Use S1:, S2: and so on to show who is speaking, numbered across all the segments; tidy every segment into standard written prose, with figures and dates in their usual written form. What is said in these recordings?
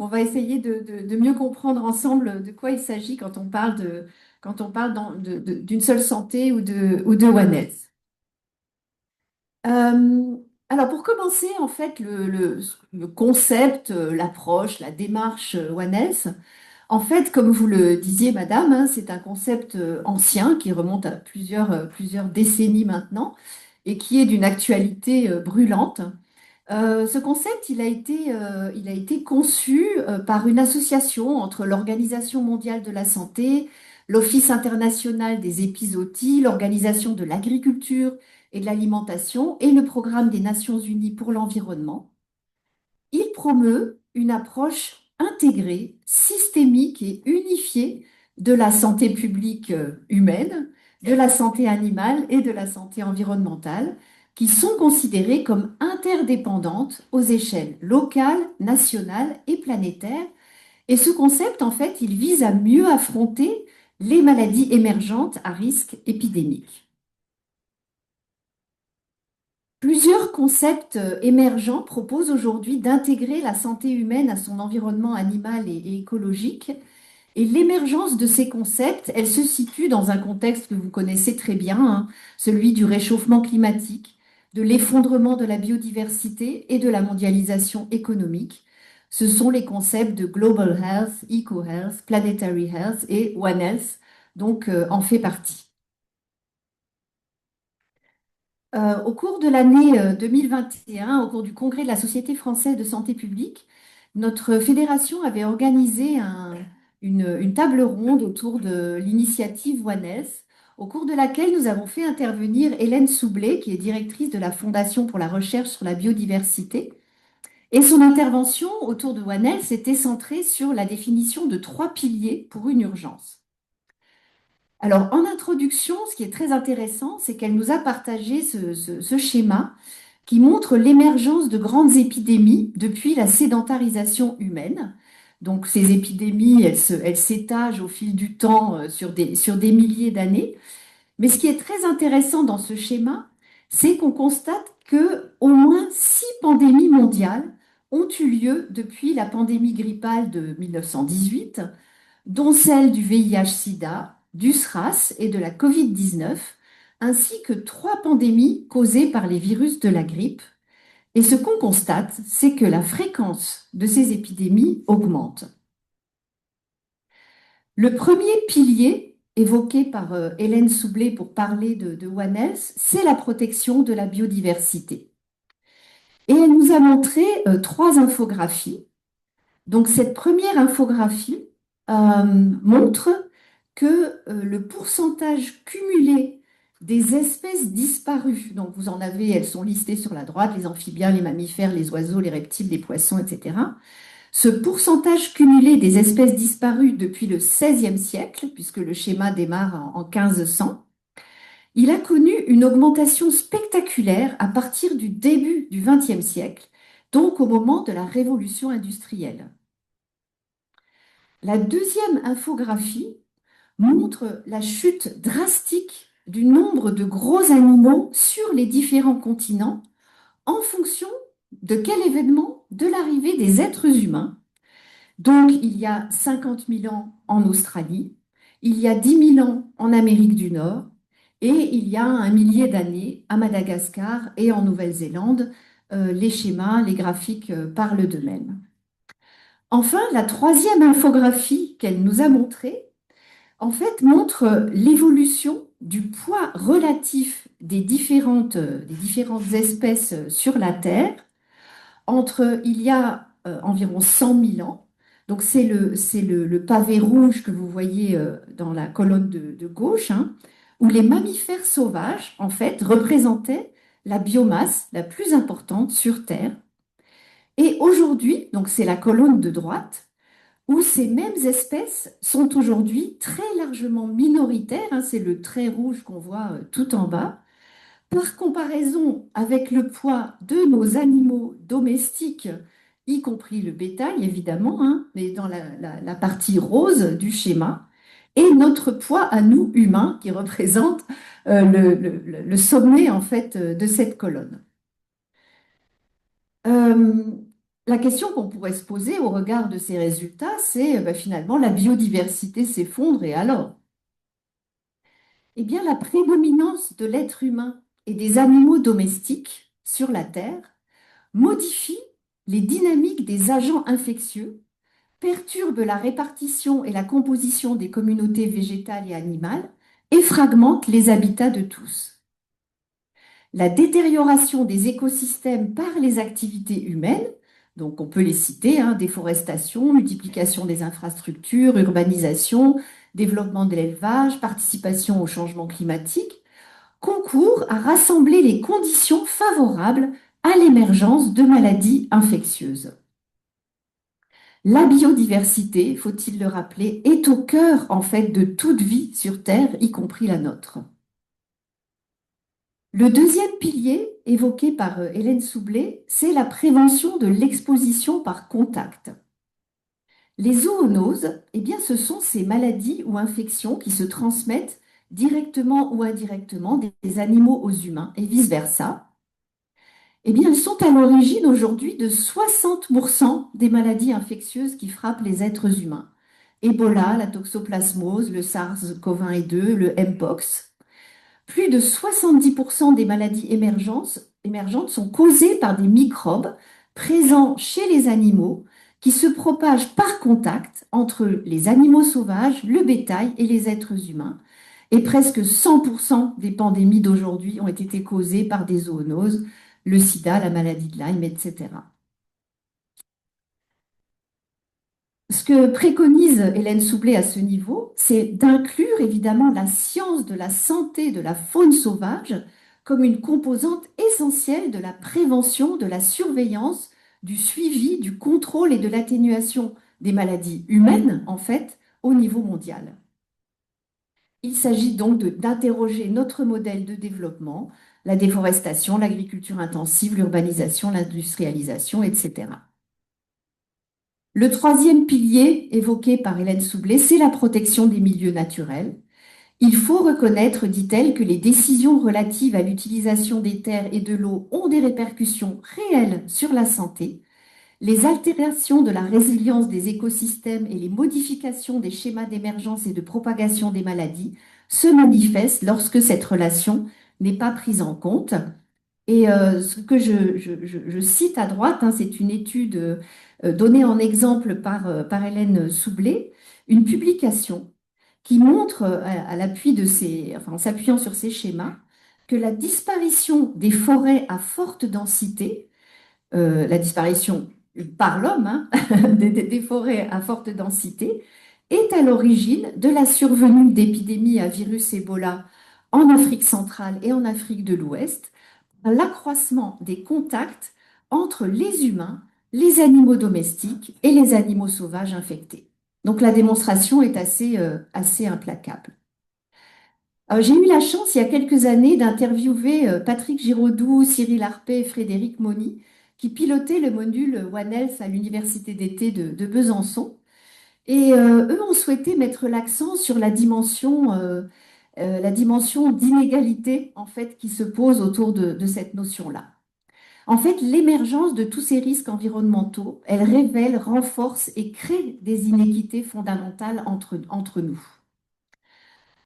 S1: Donc, on va essayer de mieux comprendre ensemble de quoi il s'agit quand on parle d'une seule santé ou de One Health. Euh, alors, pour commencer, en fait, le concept, l'approche, la démarche One Health, en fait, comme vous le disiez, madame, hein, c'est un concept ancien qui remonte à plusieurs décennies maintenant et qui est d'une actualité brûlante. Ce concept, il a été conçu par une association entre l'Organisation mondiale de la santé, l'Office international des épizooties, l'Organisation de l'agriculture et de l'alimentation et le Programme des Nations unies pour l'environnement. Il promeut une approche intégrée, systémique et unifiée de la santé publique humaine, de la santé animale et de la santé environnementale, qui sont considérées comme interdépendantes aux échelles locales, nationales et planétaires. Et ce concept, en fait, il vise à mieux affronter les maladies émergentes à risque épidémique. Plusieurs concepts émergents proposent aujourd'hui d'intégrer la santé humaine à son environnement animal et écologique. Et l'émergence de ces concepts, elle se situe dans un contexte que vous connaissez très bien, hein, celui du réchauffement climatique, de l'effondrement de la biodiversité et de la mondialisation économique. Ce sont les concepts de Global Health, Eco-Health, Planetary Health et One Health, donc en fait partie. Au cours de l'année 2021, au cours du congrès de la Société française de santé publique, notre fédération avait organisé une table ronde autour de l'initiative One Health, au cours de laquelle nous avons fait intervenir Hélène Soublé, qui est directrice de la Fondation pour la recherche sur la biodiversité. Et son intervention autour de One Health s'était centrée sur la définition de trois piliers pour une urgence. Alors, en introduction, ce qui est très intéressant, c'est qu'elle nous a partagé ce schéma qui montre l'émergence de grandes épidémies depuis la sédentarisation humaine. Donc, ces épidémies, elles s'étagent au fil du temps sur des milliers d'années. Mais ce qui est très intéressant dans ce schéma, c'est qu'on constate que au moins 6 pandémies mondiales ont eu lieu depuis la pandémie grippale de 1918, dont celle du VIH-Sida, du SRAS et de la Covid-19, ainsi que 3 pandémies causées par les virus de la grippe. Et ce qu'on constate, c'est que la fréquence de ces épidémies augmente. Le premier pilier évoqué par Hélène Soublé pour parler de One Health, c'est la protection de la biodiversité. Et elle nous a montré 3 infographies. Donc cette première infographie montre que le pourcentage cumulé des espèces disparues, donc vous en avez, elles sont listées sur la droite, les amphibiens, les mammifères, les oiseaux, les reptiles, les poissons, etc. Ce pourcentage cumulé des espèces disparues depuis le XVIe siècle, puisque le schéma démarre en 1500, il a connu une augmentation spectaculaire à partir du début du XXe siècle, donc au moment de la révolution industrielle. La deuxième infographie montre la chute drastique du nombre de gros animaux sur les différents continents en fonction de quel événement? De l'arrivée des êtres humains. Donc, il y a 50 000 ans en Australie, il y a 10 000 ans en Amérique du Nord et il y a un millier d'années à Madagascar et en Nouvelle-Zélande. Les schémas, les graphiques parlent d'eux-mêmes. Enfin, la troisième infographie qu'elle nous a montrée, en fait, montre l'évolution du poids relatif des différentes espèces sur la Terre entre il y a environ 100 000 ans. Donc, le pavé rouge que vous voyez dans la colonne de gauche, hein, où les mammifères sauvages, en fait, représentaient la biomasse la plus importante sur Terre. Et aujourd'hui, donc c'est la colonne de droite, où ces mêmes espèces sont aujourd'hui très largement minoritaires, hein, c'est le trait rouge qu'on voit tout en bas, par comparaison avec le poids de nos animaux domestiques, y compris le bétail évidemment, hein, mais dans la partie rose du schéma, et notre poids à nous humains qui représente le sommet en fait de cette colonne. Euh, La question qu'on pourrait se poser au regard de ces résultats, c'est finalement la biodiversité s'effondre et alors? Eh bien, la prédominance de l'être humain et des animaux domestiques sur la Terre modifie les dynamiques des agents infectieux, perturbe la répartition et la composition des communautés végétales et animales et fragmente les habitats de tous. La détérioration des écosystèmes par les activités humaines, donc on peut les citer, hein, déforestation, multiplication des infrastructures, urbanisation, développement de l'élevage, participation au changement climatique, concourent à rassembler les conditions favorables à l'émergence de maladies infectieuses. La biodiversité, faut-il le rappeler, est au cœur en fait de toute vie sur Terre, y compris la nôtre. Le deuxième pilier évoqué par Hélène Soublé, c'est la prévention de l'exposition par contact. Les zoonoses, eh bien, ce sont ces maladies ou infections qui se transmettent directement ou indirectement des animaux aux humains et vice-versa. Eh bien, elles sont à l'origine aujourd'hui de 60% des maladies infectieuses qui frappent les êtres humains. Ebola, la toxoplasmose, le SARS-CoV-2, le Mpox. Plus de 70% des maladies émergentes sont causées par des microbes présents chez les animaux qui se propagent par contact entre les animaux sauvages, le bétail et les êtres humains. Et presque 100% des pandémies d'aujourd'hui ont été causées par des zoonoses, le sida, la maladie de Lyme, etc. Ce que préconise Hélène Soublé à ce niveau, c'est d'inclure évidemment la science de la santé de la faune sauvage comme une composante essentielle de la prévention, de la surveillance, du suivi, du contrôle et de l'atténuation des maladies humaines, en fait, au niveau mondial. Il s'agit donc d'interroger notre modèle de développement, la déforestation, l'agriculture intensive, l'urbanisation, l'industrialisation, etc. Le troisième pilier évoqué par Hélène Soublé, c'est la protection des milieux naturels. Il faut reconnaître, dit-elle, que les décisions relatives à l'utilisation des terres et de l'eau ont des répercussions réelles sur la santé. Les altérations de la résilience des écosystèmes et les modifications des schémas d'émergence et de propagation des maladies se manifestent lorsque cette relation n'est pas prise en compte. Et ce que je cite à droite, hein, c'est une étude donnée en exemple par Hélène Soublé, une publication qui montre, à l'appui de enfin, en s'appuyant sur ces schémas, que la disparition des forêts à forte densité, la disparition par l'homme, hein, des forêts à forte densité, est à l'origine de la survenue d'épidémies à virus Ebola en Afrique centrale et en Afrique de l'Ouest, l'accroissement des contacts entre les humains, les animaux domestiques et les animaux sauvages infectés. Donc la démonstration est assez implacable. J'ai eu la chance, il y a quelques années, d'interviewer Patrick Giraudoux, Cyril Harpé et Frédéric Moni, qui pilotaient le module One Health à l'université d'été de Besançon. Et eux ont souhaité mettre l'accent sur la dimension d'inégalité en fait, qui se pose autour de cette notion-là. En fait, l'émergence de tous ces risques environnementaux, elle révèle, renforce et crée des inéquités fondamentales entre nous.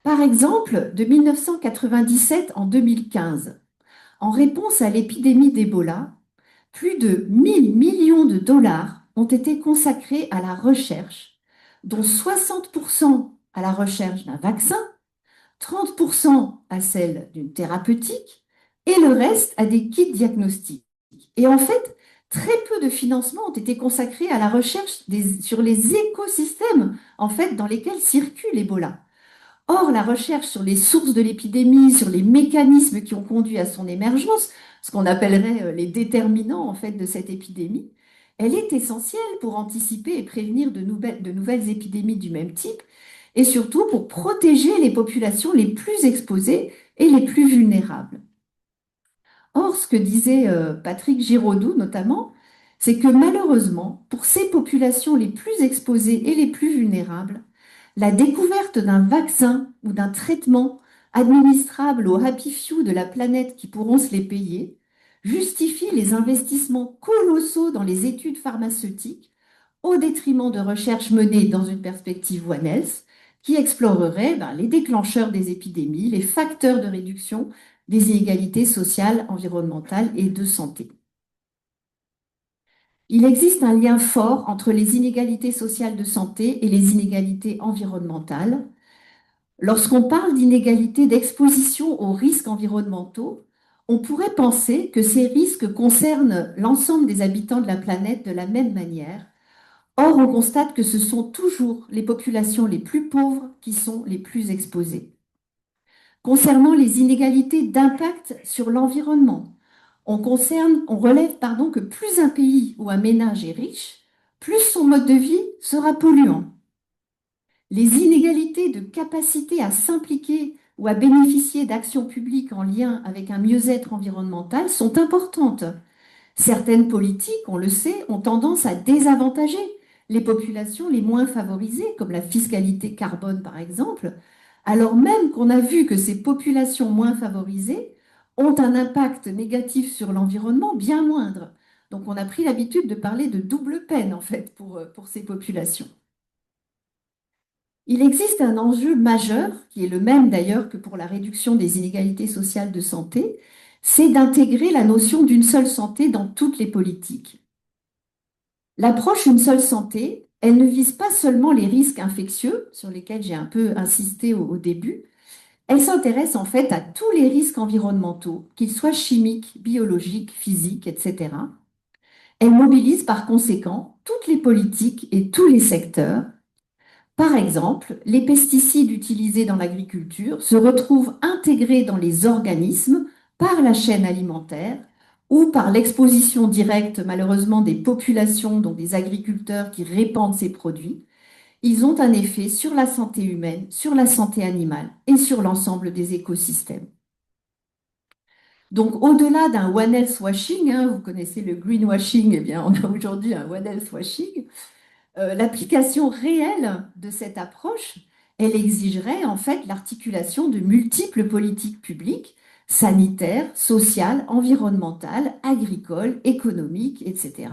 S1: Par exemple, de 1997 en 2015, en réponse à l'épidémie d'Ebola, plus de 1000 millions de dollars ont été consacrés à la recherche, dont 60% à la recherche d'un vaccin, 30% à celle d'une thérapeutique et le reste à des kits diagnostiques. Et en fait, très peu de financements ont été consacrés à la recherche sur les écosystèmes en fait, dans lesquels circule Ebola. Or, la recherche sur les sources de l'épidémie, sur les mécanismes qui ont conduit à son émergence, ce qu'on appellerait les déterminants en fait de cette épidémie, elle est essentielle pour anticiper et prévenir de nouvelles épidémies du même type et surtout pour protéger les populations les plus exposées et les plus vulnérables. Or, ce que disait Patrick Giraudoux notamment, c'est que malheureusement, pour ces populations les plus exposées et les plus vulnérables, la découverte d'un vaccin ou d'un traitement administrable aux happy few de la planète qui pourront se les payer justifie les investissements colossaux dans les études pharmaceutiques au détriment de recherches menées dans une perspective One Health qui explorerait les déclencheurs des épidémies, les facteurs de réduction des inégalités sociales, environnementales et de santé. Il existe un lien fort entre les inégalités sociales de santé et les inégalités environnementales. Lorsqu'on parle d'inégalités d'exposition aux risques environnementaux, on pourrait penser que ces risques concernent l'ensemble des habitants de la planète de la même manière. Or, on constate que ce sont toujours les populations les plus pauvres qui sont les plus exposées. Concernant les inégalités d'impact sur l'environnement, on relève que plus un pays ou un ménage est riche, plus son mode de vie sera polluant. Les inégalités de capacité à s'impliquer ou à bénéficier d'actions publiques en lien avec un mieux-être environnemental sont importantes. Certaines politiques, on le sait, ont tendance à désavantager les populations les moins favorisées, comme la fiscalité carbone par exemple, alors même qu'on a vu que ces populations moins favorisées ont un impact négatif sur l'environnement bien moindre. Donc on a pris l'habitude de parler de double peine en fait pour ces populations. Il existe un enjeu majeur, qui est le même d'ailleurs que pour la réduction des inégalités sociales de santé, c'est d'intégrer la notion d'une seule santé dans toutes les politiques. L'approche une seule santé, elle ne vise pas seulement les risques infectieux, sur lesquels j'ai un peu insisté au début, elle s'intéresse en fait à tous les risques environnementaux, qu'ils soient chimiques, biologiques, physiques, etc. Elle mobilise par conséquent toutes les politiques et tous les secteurs. Par exemple, les pesticides utilisés dans l'agriculture se retrouvent intégrés dans les organismes par la chaîne alimentaire ou par l'exposition directe, malheureusement, des populations, donc des agriculteurs qui répandent ces produits. Ils ont un effet sur la santé humaine, sur la santé animale et sur l'ensemble des écosystèmes. Donc, au-delà d'un One Health washing, vous connaissez le greenwashing, eh bien, on a aujourd'hui un One Health washing. L'application réelle de cette approche, elle exigerait en fait l'articulation de multiples politiques publiques, sanitaires, sociales, environnementales, agricoles, économiques, etc.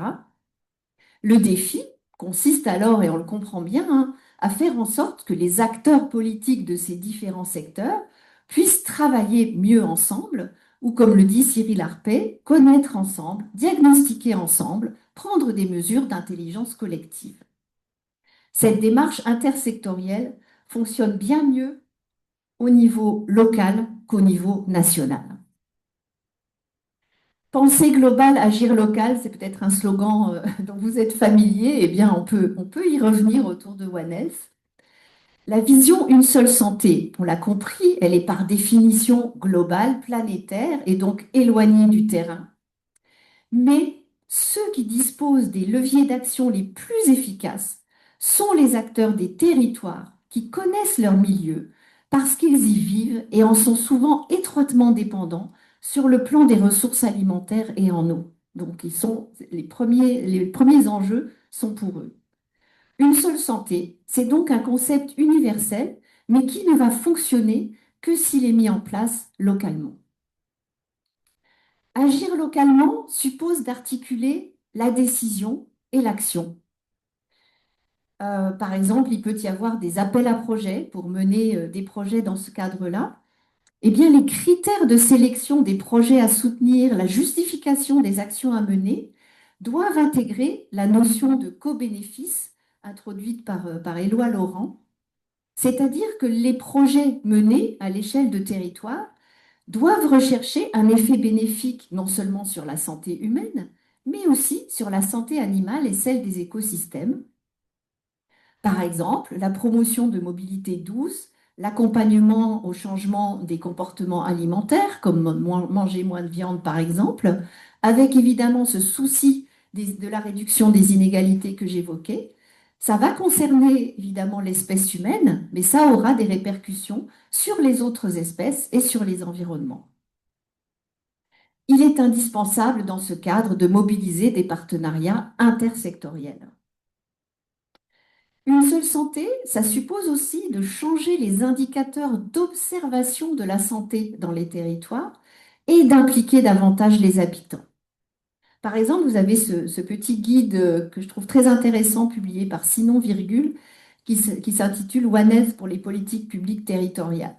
S1: Le défi consiste alors, et on le comprend bien, à faire en sorte que les acteurs politiques de ces différents secteurs puissent travailler mieux ensemble, ou comme le dit Cyril Arpey, connaître ensemble, diagnostiquer ensemble, prendre des mesures d'intelligence collective. Cette démarche intersectorielle fonctionne bien mieux au niveau local qu'au niveau national. Penser global, agir local, c'est peut-être un slogan dont vous êtes familier. Eh bien, on peut y revenir autour de One Health. La vision une seule santé, on l'a compris, elle est par définition globale, planétaire et donc éloignée du terrain. Mais ceux qui disposent des leviers d'action les plus efficaces sont les acteurs des territoires qui connaissent leur milieu parce qu'ils y vivent et en sont souvent étroitement dépendants sur le plan des ressources alimentaires et en eau. Donc, les premiers enjeux sont pour eux. Une seule santé, c'est donc un concept universel, mais qui ne va fonctionner que s'il est mis en place localement. Agir localement suppose d'articuler la décision et l'action. Par exemple, il peut y avoir des appels à projets pour mener des projets dans ce cadre-là. Eh bien, les critères de sélection des projets à soutenir, la justification des actions à mener, doivent intégrer la notion de co-bénéfice introduite par Éloi Laurent, c'est-à-dire que les projets menés à l'échelle de territoire doivent rechercher un effet bénéfique non seulement sur la santé humaine, mais aussi sur la santé animale et celle des écosystèmes. Par exemple, la promotion de mobilité douce, l'accompagnement au changement des comportements alimentaires, comme manger moins de viande par exemple, avec évidemment ce souci de la réduction des inégalités que j'évoquais. Ça va concerner évidemment l'espèce humaine, mais ça aura des répercussions sur les autres espèces et sur les environnements. Il est indispensable dans ce cadre de mobiliser des partenariats intersectoriels. Une seule santé, ça suppose aussi de changer les indicateurs d'observation de la santé dans les territoires et d'impliquer davantage les habitants. Par exemple, vous avez ce petit guide que je trouve très intéressant, publié par Sinon Virgule, qui s'intitule One Health pour les politiques publiques territoriales.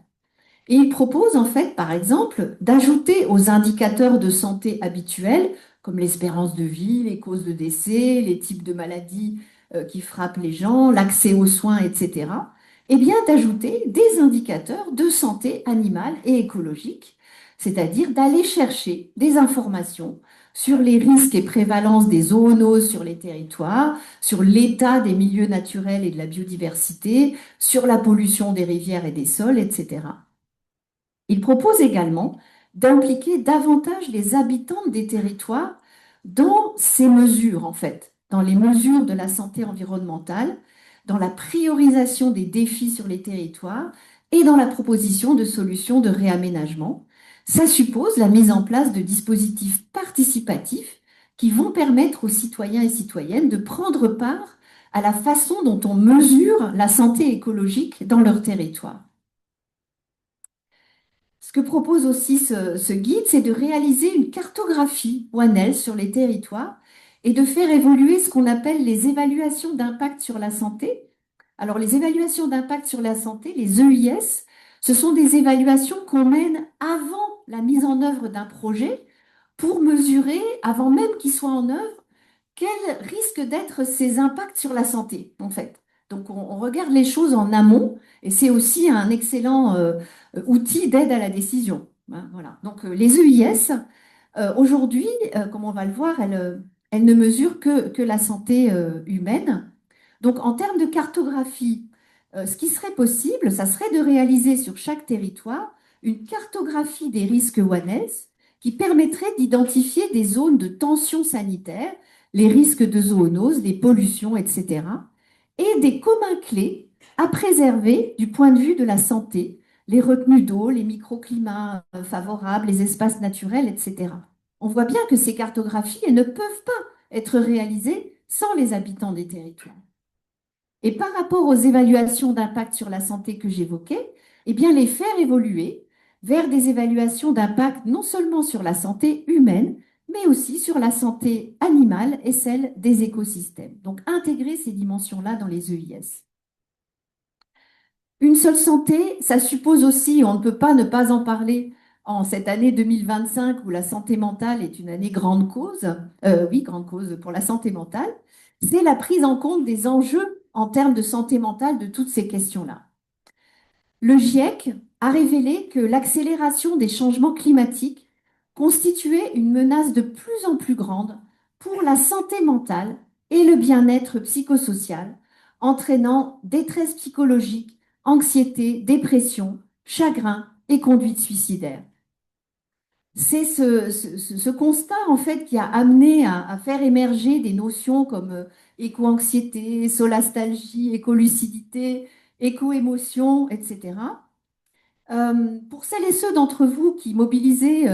S1: Et il propose en fait, par exemple, d'ajouter aux indicateurs de santé habituels, comme l'espérance de vie, les causes de décès, les types de maladies qui frappent les gens, l'accès aux soins, etc., eh bien d'ajouter des indicateurs de santé animale et écologique, c'est-à-dire d'aller chercher des informations sur les risques et prévalences des zoonoses sur les territoires, sur l'état des milieux naturels et de la biodiversité, sur la pollution des rivières et des sols, etc. Il propose également d'impliquer davantage les habitants des territoires dans ces mesures, en fait, dans les mesures de la santé environnementale, dans la priorisation des défis sur les territoires et dans la proposition de solutions de réaménagement. Ça suppose la mise en place de dispositifs participatifs qui vont permettre aux citoyens et citoyennes de prendre part à la façon dont on mesure la santé écologique dans leur territoire. Ce que propose aussi ce guide, c'est de réaliser une cartographie One Health sur les territoires et de faire évoluer ce qu'on appelle les évaluations d'impact sur la santé. Alors, les évaluations d'impact sur la santé, les EIS, ce sont des évaluations qu'on mène avant la mise en œuvre d'un projet pour mesurer, avant même qu'il soit en œuvre, quels risquent d'être ces impacts sur la santé, en fait. Donc, on regarde les choses en amont et c'est aussi un excellent outil d'aide à la décision. Hein, voilà. Donc, les EIS, aujourd'hui, comme on va le voir, elles ne mesurent que la santé humaine. Donc, en termes de cartographie, ce qui serait possible, ça serait de réaliser sur chaque territoire une cartographie des risques One Health qui permettrait d'identifier des zones de tension sanitaire, les risques de zoonose, les pollutions, etc., et des communs clés à préserver du point de vue de la santé, les retenues d'eau, les microclimats favorables, les espaces naturels, etc. On voit bien que ces cartographies, elles ne peuvent pas être réalisées sans les habitants des territoires. Et par rapport aux évaluations d'impact sur la santé que j'évoquais, eh bien les faire évoluer vers des évaluations d'impact non seulement sur la santé humaine, mais aussi sur la santé animale et celle des écosystèmes. Donc intégrer ces dimensions-là dans les EIS. Une seule santé, ça suppose aussi, on ne peut pas ne pas en parler en cette année 2025 où la santé mentale est une année grande cause, oui, grande cause pour la santé mentale, c'est la prise en compte des enjeux en termes de santé mentale de toutes ces questions-là. Le GIEC a révélé que l'accélération des changements climatiques constituait une menace de plus en plus grande pour la santé mentale et le bien-être psychosocial, entraînant détresse psychologique, anxiété, dépression, chagrin et conduite suicidaire. C'est ce constat en fait qui a amené à faire émerger des notions comme éco-anxiété, solastalgie, écolucidité, éco-émotion, etc. Pour celles et ceux d'entre vous qui mobilisez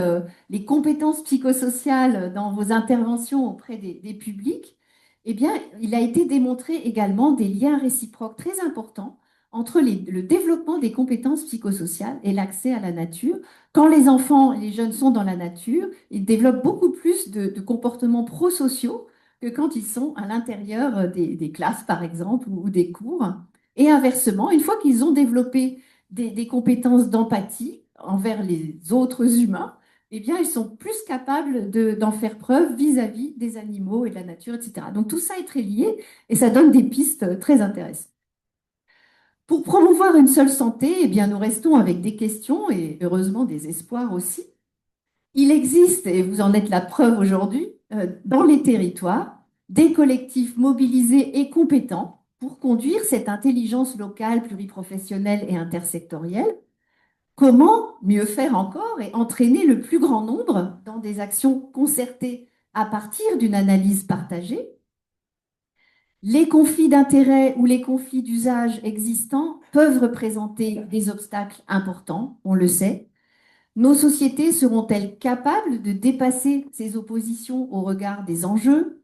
S1: les compétences psychosociales dans vos interventions auprès des publics, eh bien, il a été démontré également des liens réciproques très importants entre le développement des compétences psychosociales et l'accès à la nature. Quand les enfants et les jeunes sont dans la nature, ils développent beaucoup plus de comportements prosociaux que quand ils sont à l'intérieur des classes, par exemple, ou des cours. Et inversement, une fois qu'ils ont développé des compétences d'empathie envers les autres humains, eh bien, ils sont plus capables d'en faire preuve vis-à-vis des animaux et de la nature, etc. Donc tout ça est très lié et ça donne des pistes très intéressantes. Pour promouvoir une seule santé, eh bien, nous restons avec des questions et heureusement des espoirs aussi. Il existe, et vous en êtes la preuve aujourd'hui, dans les territoires, des collectifs mobilisés et compétents pour conduire cette intelligence locale, pluriprofessionnelle et intersectorielle. Comment mieux faire encore et entraîner le plus grand nombre dans des actions concertées à partir d'une analyse partagée? Les conflits d'intérêts ou les conflits d'usage existants peuvent représenter des obstacles importants, on le sait. Nos sociétés seront-elles capables de dépasser ces oppositions au regard des enjeux?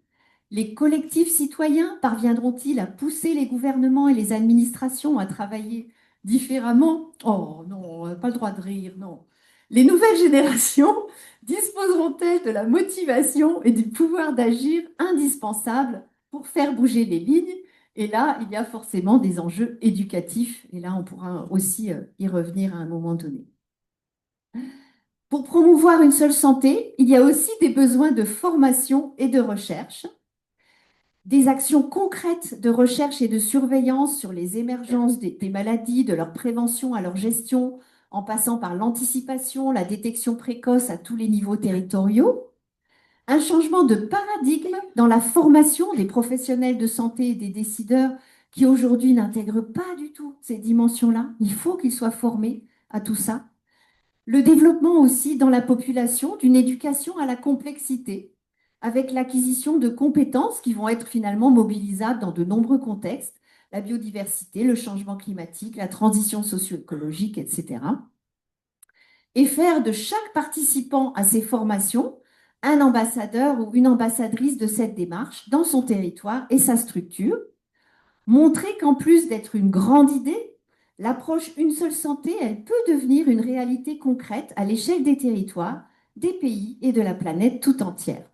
S1: Les collectifs citoyens parviendront-ils à pousser les gouvernements et les administrations à travailler différemment? Oh non, on n'a pas le droit de rire, non. Les nouvelles générations disposeront-elles de la motivation et du pouvoir d'agir indispensables pour faire bouger les lignes? Et là, il y a forcément des enjeux éducatifs, et là, on pourra aussi y revenir à un moment donné. Pour promouvoir une seule santé, il y a aussi des besoins de formation et de recherche, des actions concrètes de recherche et de surveillance sur les émergences des maladies, de leur prévention à leur gestion, en passant par l'anticipation, la détection précoce à tous les niveaux territoriaux, un changement de paradigme dans la formation des professionnels de santé et des décideurs qui aujourd'hui n'intègrent pas du tout ces dimensions-là. Il faut qu'ils soient formés à tout ça. Le développement aussi dans la population d'une éducation à la complexité, avec l'acquisition de compétences qui vont être finalement mobilisables dans de nombreux contextes, la biodiversité, le changement climatique, la transition socio-écologique, etc. Et faire de chaque participant à ces formations un ambassadeur ou une ambassadrice de cette démarche dans son territoire et sa structure. Montrer qu'en plus d'être une grande idée, l'approche une seule santé, elle peut devenir une réalité concrète à l'échelle des territoires, des pays et de la planète tout entière.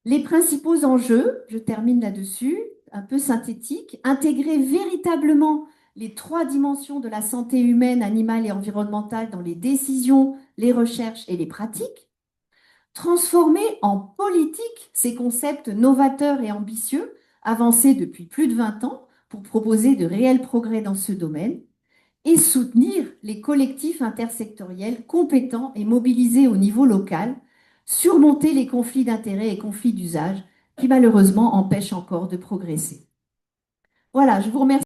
S1: Les principaux enjeux, je termine là-dessus, un peu synthétique, intégrer véritablement les trois dimensions de la santé humaine, animale et environnementale dans les décisions, les recherches et les pratiques, transformer en politique ces concepts novateurs et ambitieux, avancés depuis plus de 20 ans pour proposer de réels progrès dans ce domaine, et soutenir les collectifs intersectoriels compétents et mobilisés au niveau local, surmonter les conflits d'intérêts et conflits d'usage qui malheureusement empêchent encore de progresser. Voilà, je vous remercie.